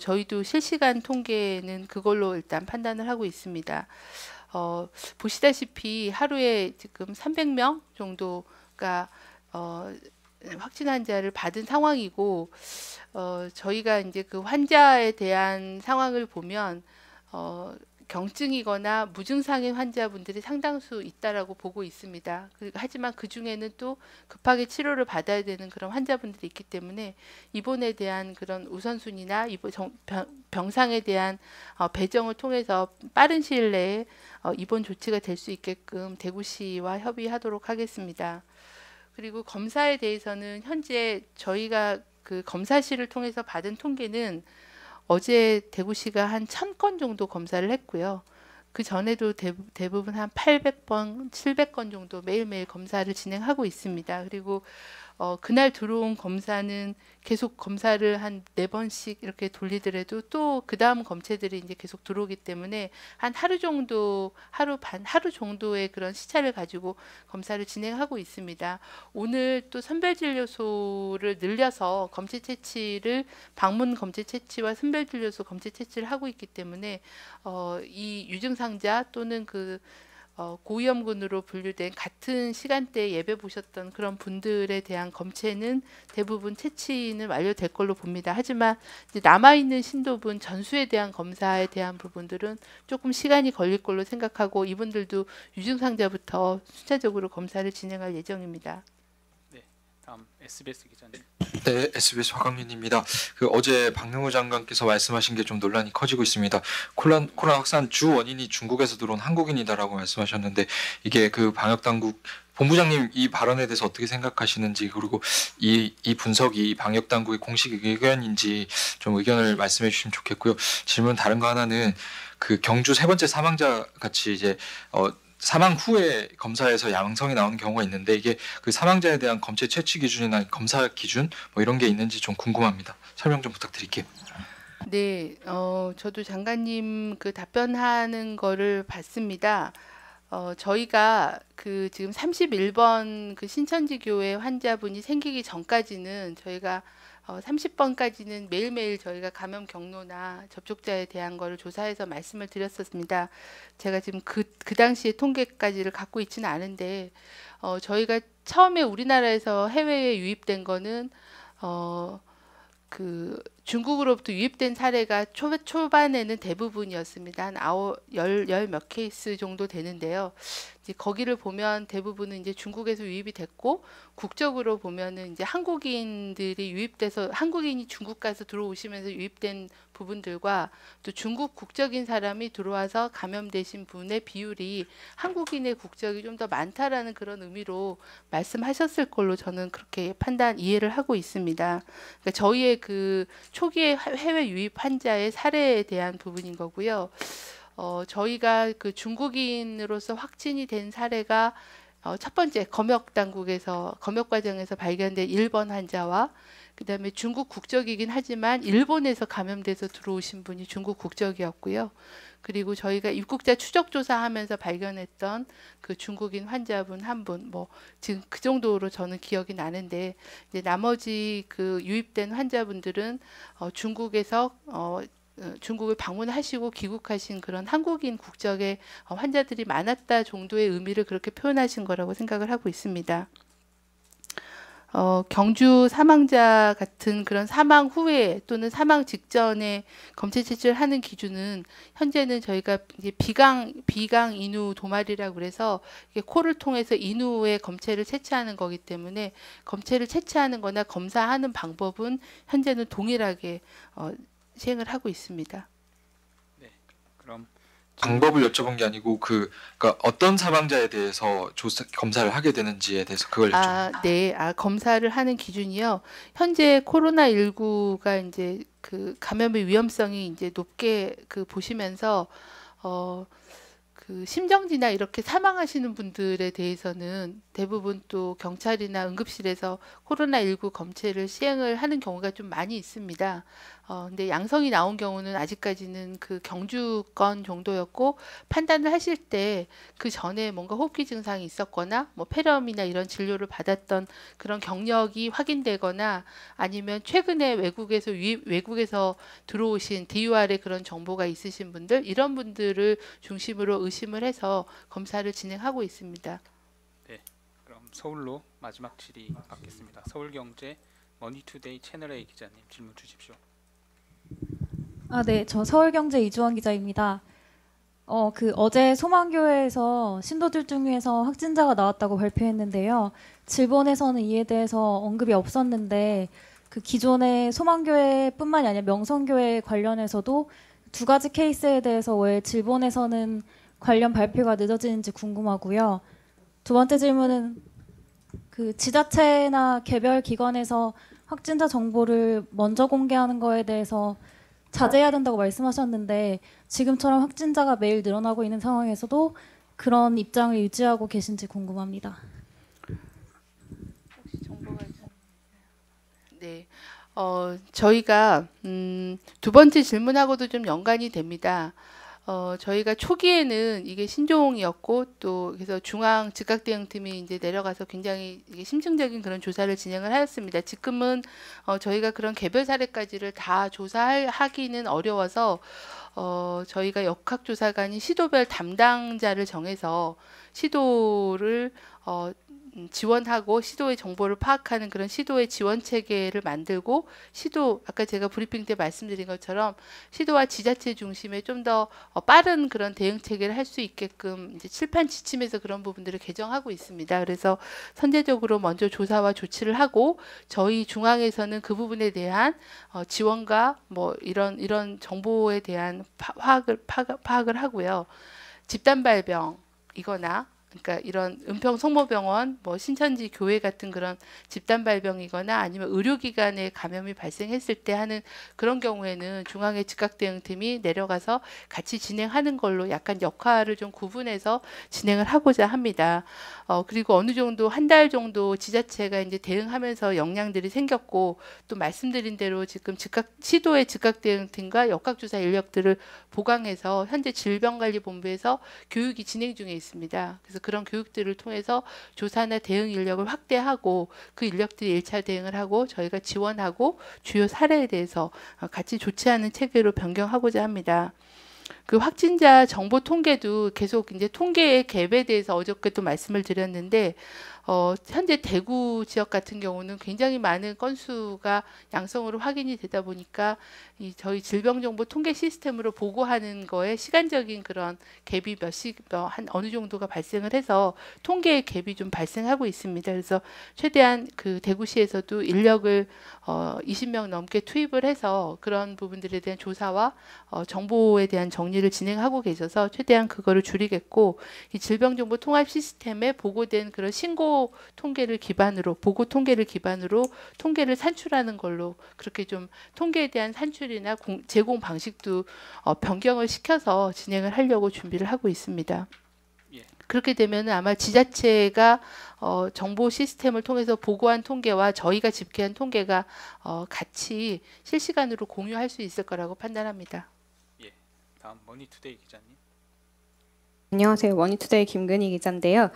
저희도 실시간 통계는 그걸로 일단 판단을 하고 있습니다. 보시다시피 하루에 지금 300명 정도가 확진 환자를 받은 상황이고 저희가 이제 그 환자에 대한 상황을 보면 경증이거나 무증상인 환자분들이 상당수 있다라고 보고 있습니다. 하지만 그 중에는 또 급하게 치료를 받아야 되는 그런 환자분들이 있기 때문에 입원에 대한 그런 우선순위나 병상에 대한 배정을 통해서 빠른 시일 내에 입원 조치가 될 수 있게끔 대구시와 협의하도록 하겠습니다. 그리고 검사에 대해서는 현재 저희가 그 검사실을 통해서 받은 통계는 어제 대구시가 한 1000건 정도 검사를 했고요. 그 전에도 대부분 한 800건, 700건 정도 매일매일 검사를 진행하고 있습니다. 그리고 그날 들어온 검사는 계속 검사를 한 4번씩 이렇게 돌리더라도 또 그 다음 검체들이 이제 계속 들어오기 때문에 한 하루 정도, 하루 반, 하루 정도의 그런 시차를 가지고 검사를 진행하고 있습니다. 오늘 또 선별진료소를 늘려서 검체 채취를 방문 검체 채취와 선별진료소 검체 채취를 하고 있기 때문에 이 유증상자 또는 그 고위험군으로 분류된 같은 시간대에 예배 보셨던 그런 분들에 대한 검체는 대부분 채취는 완료될 걸로 봅니다. 하지만 이제 남아있는 신도분 전수에 대한 검사에 대한 부분들은 조금 시간이 걸릴 걸로 생각하고 이분들도 유증상자부터 순차적으로 검사를 진행할 예정입니다. 네, 다음 SBS 기자님. 네, SBS 화강윤입니다. 어제 박능호 장관께서 말씀하신 게 좀 논란이 커지고 있습니다. 코로나 확산 주 원인이 중국에서 들어온 한국인이다라고 말씀하셨는데 이게 그 방역 당국 본부장님 이 발언에 대해서 어떻게 생각하시는지 그리고 이 분석이 방역 당국의 공식 의견인지 좀 의견을 말씀해 주시면 좋겠고요. 질문 다른 거 하나는 그 경주 세 번째 사망자 같이 이제 사망 후에 검사에서 양성이 나오는 경우가 있는데 이게 그 사망자에 대한 검체 채취 기준이나 검사 기준 뭐 이런 게 있는지 좀 궁금합니다. 설명 좀 부탁드릴게요. 네, 저도 장관님 그 답변하는 거를 봤습니다. 저희가 그 지금 31번 그 신천지 교회 환자분이 생기기 전까지는 저희가 30번까지는 매일매일 저희가 감염 경로나 접촉자에 대한 거를 조사해서 말씀을 드렸었습니다. 제가 지금 그 당시의 통계까지를 갖고 있지는 않은데 저희가 처음에 우리나라에서 해외에 유입된 거는 그 중국으로부터 유입된 사례가 초반에는 대부분이었습니다. 한 10 몇 케이스 정도 되는데요. 이제 거기를 보면 대부분은 이제 중국에서 유입이 됐고, 국적으로 보면은 이제 한국인들이 유입돼서 한국인이 중국 가서 들어오시면서 유입된 부분들과 또 중국 국적인 사람이 들어와서 감염되신 분의 비율이 한국인의 국적이 좀 더 많다라는 그런 의미로 말씀하셨을 걸로 저는 그렇게 이해를 하고 있습니다. 그러니까 저희의 그 초기의 해외 유입 환자의 사례에 대한 부분인 거고요. 저희가 그 중국인으로서 확진이 된 사례가 첫 번째 검역 과정에서 발견된 1번 환자와 그다음에 중국 국적이긴 하지만 일본에서 감염돼서 들어오신 분이 중국 국적이었고요. 그리고 저희가 입국자 추적 조사하면서 발견했던 그 중국인 환자분 한 분, 뭐 지금 그 정도로 저는 기억이 나는데, 이제 나머지 그 유입된 환자분들은 중국에서 중국을 방문하시고 귀국하신 그런 한국인 국적의 환자들이 많았다 정도의 의미를 그렇게 표현하신 거라고 생각을 하고 있습니다. 경주 사망자 같은 그런 사망 후에 또는 사망 직전에 검체 채취를 하는 기준은 현재는 저희가 이제 비강 인후 도말이라고 그래서 이게 코를 통해서 인후에 검체를 채취하는 거기 때문에 검체를 채취하는 거나 검사하는 방법은 현재는 동일하게 시행을 하고 있습니다. 네, 그럼 방법을 여쭤본 게 아니고 그러니까 어떤 사망자에 대해서 검사를 하게 되는지에 대해서 그걸 여쭤본. 네, 검사를 하는 기준이요. 현재 코로나19가 이제 그 감염의 위험성이 이제 높게 그 보시면서 그 심정지나 이렇게 사망하시는 분들에 대해서는 대부분 또 경찰이나 응급실에서 코로나19 검체를 시행을 하는 경우가 좀 많이 있습니다. 근데 양성이 나온 경우는 아직까지는 그 경주 건 정도였고, 판단을 하실 때 그 전에 뭔가 호흡기 증상이 있었거나 뭐 폐렴이나 이런 진료를 받았던 그런 경력이 확인되거나 아니면 최근에 외국에서 들어오신 DUR의 그런 정보가 있으신 분들, 이런 분들을 중심으로 의심을 해서 검사를 진행하고 있습니다. 네, 그럼 서울로 마지막 질의 받겠습니다. 서울경제 머니투데이 채널A 기자님 질문 주십시오. 네, 저 서울경제 이주원 기자입니다. 어제 소망교회에서 신도들 중에서 확진자가 나왔다고 발표했는데요. 질본에서는 이에 대해서 언급이 없었는데 그 기존의 소망교회뿐만이 아니라 명성교회 관련해서도 두 가지 케이스에 대해서 왜 질본에서는 관련 발표가 늦어지는지 궁금하고요. 두 번째 질문은 그 지자체나 개별 기관에서 확진자 정보를 먼저 공개하는 거에 대해서 자제해야 된다고 말씀하셨는데 지금처럼 확진자가 매일 늘어나고 있는 상황에서도 그런 입장을 유지하고 계신지 궁금합니다. 혹시 정보가 있나요? 네, 저희가 두 번째 질문하고도 좀 연관이 됩니다. 저희가 초기에는 이게 신종이었고 또 그래서 중앙 즉각대응팀이 이제 내려가서 굉장히 이게 심층적인 그런 조사를 진행을 하였습니다. 지금은 저희가 그런 개별 사례까지를 다 조사하기는 어려워서 저희가 역학조사관이 시도별 담당자를 정해서 시도를 지원하고 시도의 정보를 파악하는 그런 시도의 지원 체계를 만들고, 아까 제가 브리핑 때 말씀드린 것처럼 시도와 지자체 중심의 좀 더 빠른 그런 대응 체계를 할 수 있게끔 이제 칠판 지침에서 그런 부분들을 개정하고 있습니다. 그래서 선제적으로 먼저 조사와 조치를 하고 저희 중앙에서는 그 부분에 대한 지원과 뭐 이런 정보에 대한 파악을 하고요. 집단 발병이거나 그러니까 이런 은평성모병원, 뭐 신천지 교회 같은 그런 집단 발병이거나 아니면 의료기관에 감염이 발생했을 때 하는 그런 경우에는 중앙의 즉각대응팀이 내려가서 같이 진행하는 걸로 약간 역할을 좀 구분해서 진행을 하고자 합니다. 그리고 어느 정도 한 달 정도 지자체가 이제 대응하면서 역량들이 생겼고 또 말씀드린 대로 지금 시도의 즉각대응팀과 역학조사 인력들을 보강해서 현재 질병관리본부에서 교육이 진행 중에 있습니다. 그래서 그런 교육들을 통해서 조사나 대응 인력을 확대하고 그 인력들이 1차 대응을 하고 저희가 지원하고 주요 사례에 대해서 같이 조치하는 체계로 변경하고자 합니다. 그 확진자 정보 통계도 계속 이제 통계의 갭에 대해서 어저께도 말씀을 드렸는데 현재 대구 지역 같은 경우는 굉장히 많은 건수가 양성으로 확인이 되다 보니까 저희 질병정보 통계 시스템으로 보고하는 거에 시간적인 그런 갭이 한 어느 정도가 발생을 해서 통계의 갭이 좀 발생하고 있습니다. 그래서 최대한 그 대구시에서도 인력을 20명 넘게 투입을 해서 그런 부분들에 대한 조사와 정보에 대한 정리를 진행하고 계셔서 최대한 그거를 줄이겠고 이 질병정보 통합 시스템에 보고된 그런 신고 통계를 기반으로 보고 통계를 기반으로 통계를 산출하는 걸로 그렇게 좀 통계에 대한 산출이나 제공 방식도 변경을 시켜서 진행을 하려고 준비를 하고 있습니다. 예. 그렇게 되면 아마 지자체가 정보 시스템을 통해서 보고한 통계와 저희가 집계한 통계가 같이 실시간으로 공유할 수 있을 거라고 판단합니다. 예. 다음 머니투데이 기자님. 안녕하세요. 머니투데이 김근희 기자인데요.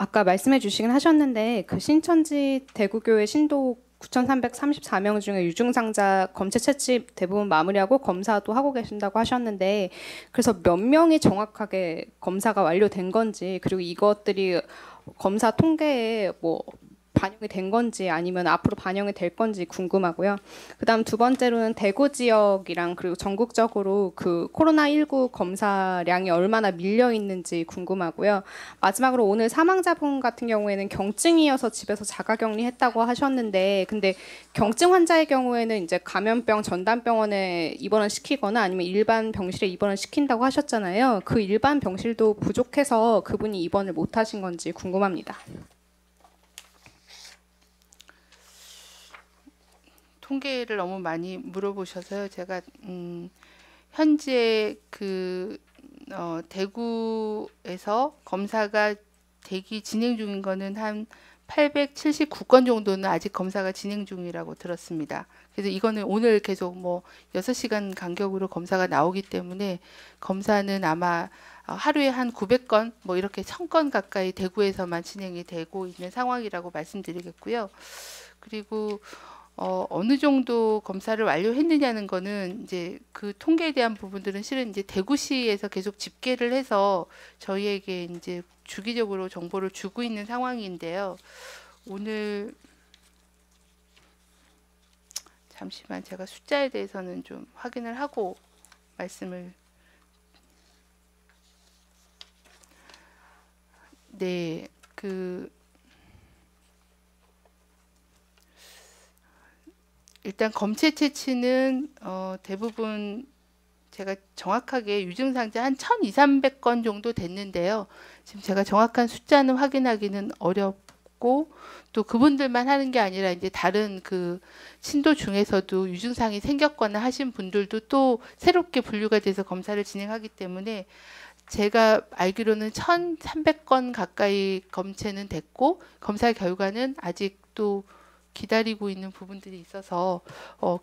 아까 말씀해 주시긴 하셨는데 그 신천지 대구교회 신도 9,334명 중에 유증상자 검체 채취 대부분 마무리하고 검사도 하고 계신다고 하셨는데 그래서 몇 명이 정확하게 검사가 완료된 건지 그리고 이것들이 검사 통계에 뭐 반영이 된 건지 아니면 앞으로 반영이 될 건지 궁금하고요. 그다음 두 번째로는 대구 지역이랑 그리고 전국적으로 그 코로나19 검사량이 얼마나 밀려 있는지 궁금하고요. 마지막으로 오늘 사망자분 같은 경우에는 경증이어서 집에서 자가격리했다고 하셨는데 근데 경증 환자의 경우에는 이제 감염병 전담병원에 입원을 시키거나 아니면 일반 병실에 입원을 시킨다고 하셨잖아요. 그 일반 병실도 부족해서 그분이 입원을 못 하신 건지 궁금합니다. 통계를 너무 많이 물어보셔서요. 제가 현재 대구에서 검사가 대기 진행 중인 거는 한 879건 정도는 아직 검사가 진행 중이라고 들었습니다. 그래서 이거는 오늘 계속 뭐 6시간 간격으로 검사가 나오기 때문에 검사는 아마 하루에 한 900건 뭐 이렇게 1000건 가까이 대구에서만 진행이 되고 있는 상황이라고 말씀드리겠고요. 그리고 어느 정도 검사를 완료했느냐는 거는 이제 그 통계에 대한 부분들은 실은 이제 대구시에서 계속 집계를 해서 저희에게 이제 주기적으로 정보를 주고 있는 상황인데요. 오늘 잠시만 제가 숫자에 대해서는 좀 확인을 하고 말씀을 네, 일단 검체 채취는 대부분 제가 정확하게 유증상자 한 1,200~1,300건 정도 됐는데요. 지금 제가 정확한 숫자는 확인하기는 어렵고 또 그분들만 하는 게 아니라 이제 다른 그 신도 중에서도 유증상이 생겼거나 하신 분들도 또 새롭게 분류가 돼서 검사를 진행하기 때문에 제가 알기로는 1,300건 가까이 검체는 됐고 검사 결과는 아직 또 기다리고 있는 부분들이 있어서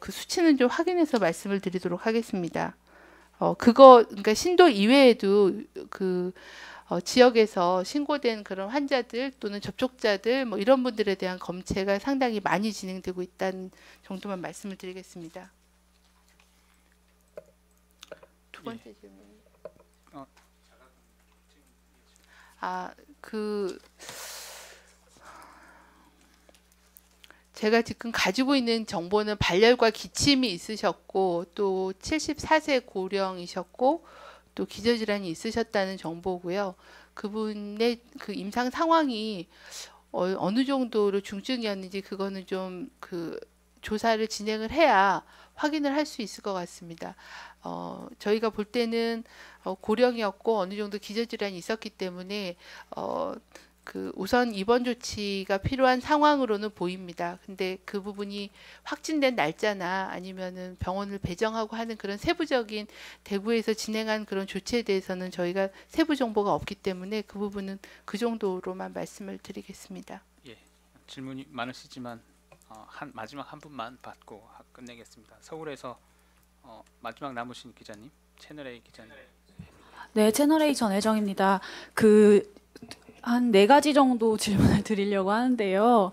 그 수치는 좀 확인해서 말씀을 드리도록 하겠습니다. 그러니까 신도 이외에도 그 지역에서 신고된 그런 환자들 또는 접촉자들 뭐 이런 분들에 대한 검체가 상당히 많이 진행되고 있다는 정도만 말씀을 드리겠습니다. 두 번째 질문. 제가 지금 가지고 있는 정보는 발열과 기침이 있으셨고 또 74세 고령이셨고 또 기저질환이 있으셨다는 정보고요. 그분의 그 임상 상황이 어느 정도로 중증이었는지 그거는 좀 조사를 진행을 해야 확인을 할 수 있을 것 같습니다. 저희가 볼 때는 고령이었고 어느 정도 기저질환이 있었기 때문에 우선 입원 조치가 필요한 상황으로는 보입니다. 근데 그 부분이 확진된 날짜나 아니면은 병원을 배정하고 하는 그런 세부적인 대구에서 진행한 그런 조치에 대해서는 저희가 세부 정보가 없기 때문에 그 부분은 그 정도로만 말씀을 드리겠습니다. 예, 질문이 많으시지만 마지막 한 분만 받고 끝내겠습니다. 서울에서 마지막 남으신 기자님, 채널A 기자님. 네, 채널A 전혜정입니다. 한 4가지 정도 질문을 드리려고 하는데요.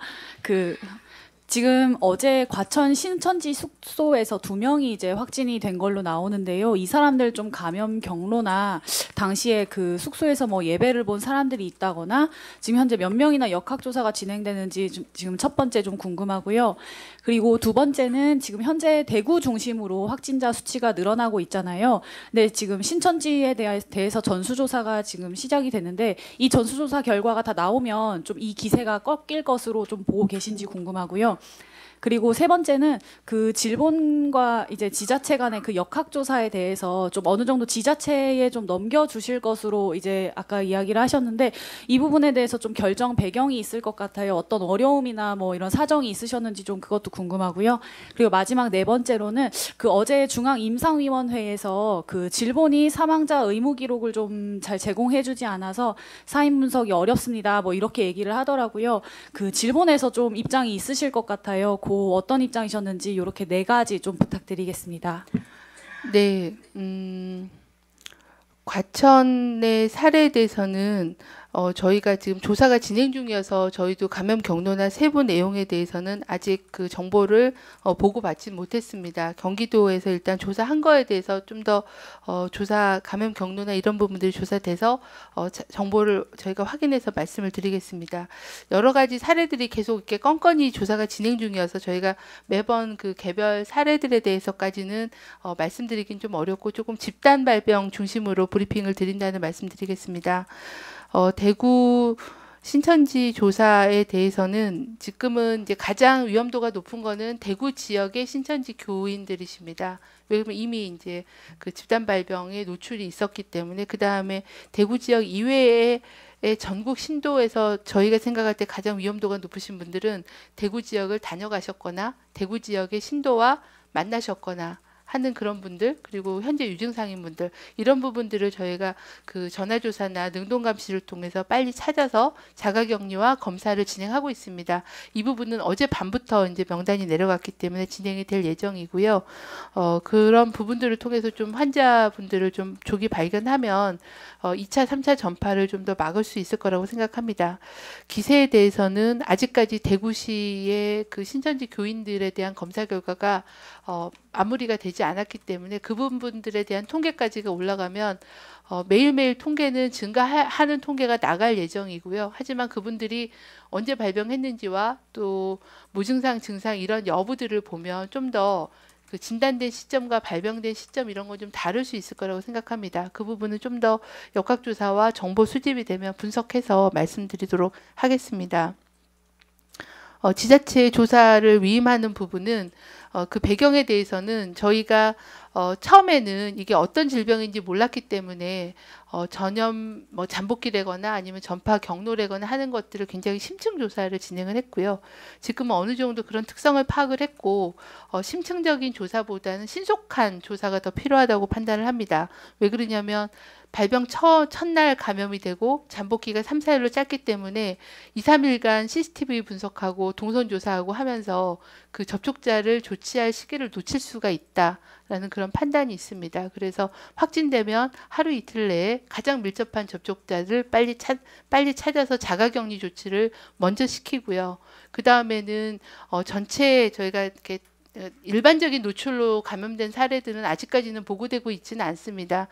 지금 어제 과천 신천지 숙소에서 2명이 이제 확진이 된 걸로 나오는데요. 이 사람들 좀 감염 경로나 당시에 그 숙소에서 뭐 예배를 본 사람들이 있다거나 지금 현재 몇 명이나 역학조사가 진행되는지 지금 첫 번째 좀 궁금하고요. 그리고 두 번째는 지금 현재 대구 중심으로 확진자 수치가 늘어나고 있잖아요. 근데 지금 신천지에 대해서 전수조사가 지금 시작이 됐는데 이 전수조사 결과가 다 나오면 좀 이 기세가 꺾일 것으로 좀 보고 계신지 궁금하고요. 그리고 세 번째는 그 질본과 이제 지자체 간의 그 역학조사에 대해서 좀 어느 정도 지자체에 좀 넘겨주실 것으로 이제 아까 이야기를 하셨는데 이 부분에 대해서 좀 결정 배경이 있을 것 같아요. 어떤 어려움이나 뭐 이런 사정이 있으셨는지 좀 그것도 궁금하고요. 그리고 마지막 네 번째로는 그 어제 중앙임상위원회에서 그 질본이 사망자 의무 기록을 좀 잘 제공해주지 않아서 사인 분석이 어렵습니다. 뭐 이렇게 얘기를 하더라고요. 그 질본에서 좀 입장이 있으실 것 같아요. 어떤 입장이셨는지 이렇게 4가지 좀 부탁드리겠습니다. 네, 과천의 사례에 대해서는 저희가 지금 조사가 진행 중이어서 저희도 감염 경로나 세부 내용에 대해서는 아직 그 정보를 보고받지 못했습니다. 경기도에서 일단 조사한 거에 대해서 좀 더 조사 감염 경로나 이런 부분들이 조사돼서 정보를 저희가 확인해서 말씀을 드리겠습니다. 여러 가지 사례들이 계속 이렇게 건건히 조사가 진행 중이어서 저희가 매번 그 개별 사례들에 대해서까지는 말씀드리긴 좀 어렵고 조금 집단 발병 중심으로 브리핑을 드린다는 말씀드리겠습니다. 대구 신천지 조사에 대해서는 지금은 이제 가장 위험도가 높은 거는 대구 지역의 신천지 교인들이십니다. 왜냐면 이미 이제 그 집단 발병에 노출이 있었기 때문에 그 다음에 대구 지역 이외의 전국 신도에서 저희가 생각할 때 가장 위험도가 높으신 분들은 대구 지역을 다녀가셨거나 대구 지역의 신도와 만나셨거나 하는 그런 분들, 그리고 현재 유증상인 분들, 이런 부분들을 저희가 그 전화조사나 능동감시를 통해서 빨리 찾아서 자가격리와 검사를 진행하고 있습니다. 이 부분은 어제 밤부터 이제 명단이 내려갔기 때문에 진행이 될 예정이고요. 그런 부분들을 통해서 좀 환자분들을 좀 조기 발견하면 2차, 3차 전파를 좀 더 막을 수 있을 거라고 생각합니다. 기세에 대해서는 아직까지 대구시의 그 신천지 교인들에 대한 검사 결과가 마무리가 되지 않았기 때문에 그 부분들에 대한 통계까지가 올라가면 매일매일 통계는 증가하는 통계가 나갈 예정이고요. 하지만 그분들이 언제 발병했는지와 또 무증상 증상 이런 여부들을 보면 좀 더 그 진단된 시점과 발병된 시점 이런 건 좀 다를 수 있을 거라고 생각합니다. 그 부분은 좀 더 역학조사와 정보 수집이 되면 분석해서 말씀드리도록 하겠습니다. 지자체 조사를 위임하는 부분은 그 배경에 대해서는 저희가 처음에는 이게 어떤 질병인지 몰랐기 때문에 전염 잠복기래거나 아니면 전파 경로래거나 하는 것들을 굉장히 심층 조사를 진행을 했고요. 지금은 어느 정도 그런 특성을 파악을 했고 심층적인 조사보다는 신속한 조사가 더 필요하다고 판단을 합니다. 왜 그러냐면 발병 첫날 감염이 되고 잠복기가 3, 4일로 짧기 때문에 2, 3일간 CCTV 분석하고 동선 조사하고 하면서 그 접촉자를 조치할 시기를 놓칠 수가 있다라는 그런 판단이 있습니다. 그래서 확진되면 하루 이틀 내에 가장 밀접한 접촉자를 빨리 찾아서 자가격리 조치를 먼저 시키고요. 그 다음에는 전체 저희가 이렇게 일반적인 노출로 감염된 사례들은 아직까지는 보고되고 있지는 않습니다.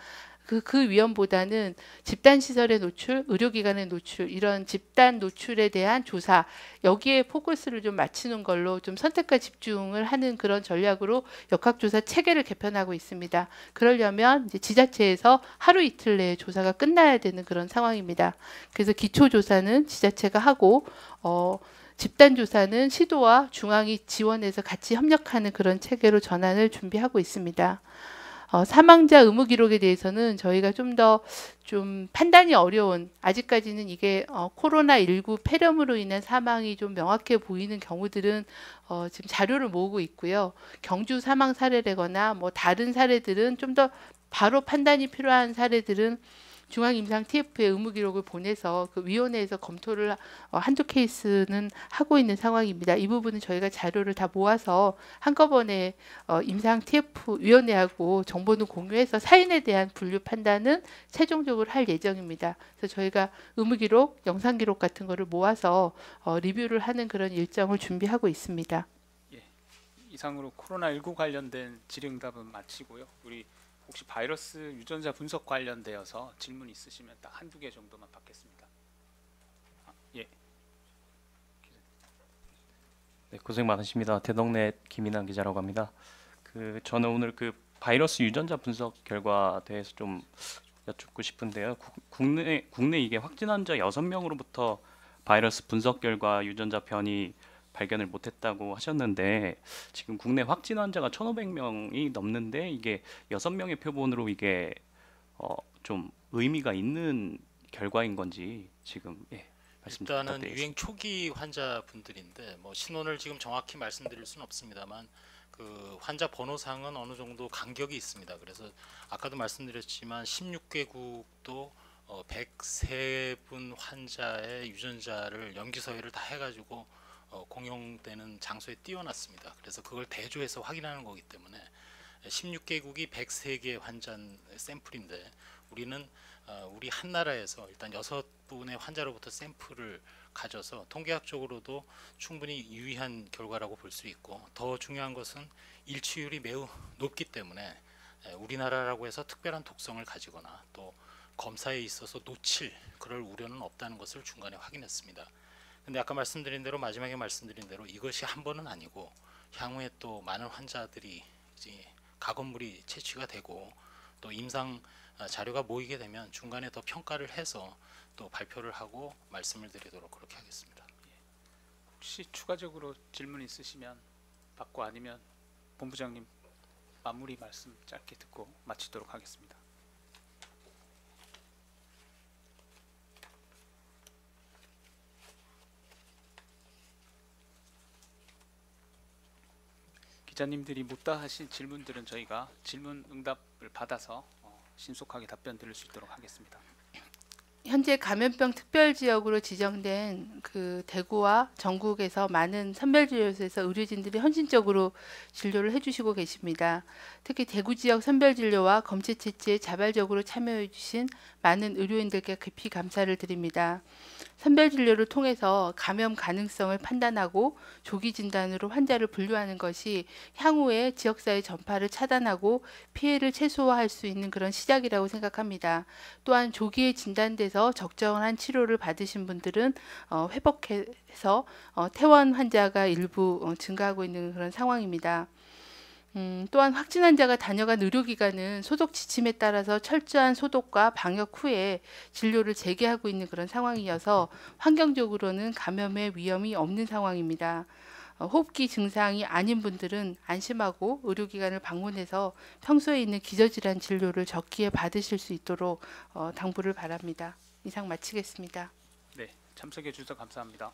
그 위험보다는 집단시설의 노출, 의료기관의 노출, 이런 집단 노출에 대한 조사, 여기에 포커스를 좀 맞추는 걸로 좀 선택과 집중을 하는 그런 전략으로 역학조사 체계를 개편하고 있습니다. 그러려면 이제 지자체에서 하루 이틀 내에 조사가 끝나야 되는 그런 상황입니다. 그래서 기초조사는 지자체가 하고 집단 조사는 시도와 중앙이 지원해서 같이 협력하는 그런 체계로 전환을 준비하고 있습니다. 사망자 의무 기록에 대해서는 저희가 좀 더 판단이 어려운, 아직까지는 이게 코로나19 폐렴으로 인한 사망이 좀 명확해 보이는 경우들은 지금 자료를 모으고 있고요. 경주 사망 사례라거나 뭐 다른 사례들은 좀 더 바로 판단이 필요한 사례들은 중앙임상 TF에 의무 기록을 보내서 그 위원회에서 검토를 한두 케이스는 하고 있는 상황입니다. 이 부분은 저희가 자료를 다 모아서 한꺼번에 임상 TF 위원회하고 정보는 공유해서 사인에 대한 분류 판단은 최종적으로 할 예정입니다. 그래서 저희가 의무 기록, 영상 기록 같은 거를 모아서 리뷰를 하는 그런 일정을 준비하고 있습니다. 예, 이상으로 코로나19 관련된 질의응답은 마치고요. 우리 혹시 바이러스 유전자 분석 관련되어서 질문 있으시면 딱 한두 개 정도만 받겠습니다. 예. 네, 고생 많으십니다. 대덕넷 김인환 기자라고 합니다. 저는 오늘 바이러스 유전자 분석 결과 대해서 좀 여쭙고 싶은데요. 국내 이게 확진 환자 6명으로부터 바이러스 분석 결과 유전자 변이 발견을 못했다고 하셨는데 지금 국내 확진 환자가 1,500명이 넘는데 이게 6명의 표본으로 이게 좀 의미가 있는 결과인 건지 지금 말씀 좀 일단은 부탁드리겠습니다. 유행 초기 환자분들인데 뭐 신원을 지금 정확히 말씀드릴 수는 없습니다만 그 환자 번호상은 어느 정도 간격이 있습니다. 그래서 아까도 말씀드렸지만 16개국도 103분 환자의 유전자를 염기서열을 다 해가지고 공용되는 장소에 띄워놨습니다. 그래서 그걸 대조해서 확인하는 거기 때문에 16개국이 103개 환자 샘플인데 우리는 우리 한 나라에서 일단 6분의 환자로부터 샘플을 가져서 통계학적으로도 충분히 유의한 결과라고 볼 수 있고 더 중요한 것은 일치율이 매우 높기 때문에 우리나라라고 해서 특별한 독성을 가지거나 또 검사에 있어서 놓칠 그럴 우려는 없다는 것을 중간에 확인했습니다. 근데 아까 말씀드린 대로 마지막에 말씀드린 대로 이것이 한 번은 아니고 향후에 또 많은 환자들이 이제 가건물이 채취가 되고 또 임상 자료가 모이게 되면 중간에 더 평가를 해서 또 발표를 하고 말씀을 드리도록 그렇게 하겠습니다. 혹시 추가적으로 질문 있으시면 받고 아니면 본부장님 마무리 말씀 짧게 듣고 마치도록 하겠습니다. 기자님들이 못다 하신 질문들은 저희가 질문 응답을 받아서 신속하게 답변 드릴 수 있도록 하겠습니다. 현재 감염병 특별 지역으로 지정된 그 대구와 전국에서 많은 선별진료소에서 의료진들이 헌신적으로 진료를 해주시고 계십니다. 특히 대구 지역 선별진료와 검체 채취에 자발적으로 참여해 주신 많은 의료인들께 깊이 감사를 드립니다. 선별진료를 통해서 감염 가능성을 판단하고 조기 진단으로 환자를 분류하는 것이 향후에 지역사회 전파를 차단하고 피해를 최소화할 수 있는 그런 시작이라고 생각합니다. 또한 조기에 진단돼서 적정한 치료를 받으신 분들은 회복해서 퇴원 환자가 일부 증가하고 있는 그런 상황입니다. 또한 확진 환자가 다녀간 의료기관은 소독 지침에 따라서 철저한 소독과 방역 후에 진료를 재개하고 있는 그런 상황이어서 환경적으로는 감염의 위험이 없는 상황입니다. 호흡기 증상이 아닌 분들은 안심하고 의료기관을 방문해서 평소에 있는 기저질환 진료를 적기에 받으실 수 있도록 당부를 바랍니다. 이상 마치겠습니다. 네, 참석해 주셔서 감사합니다.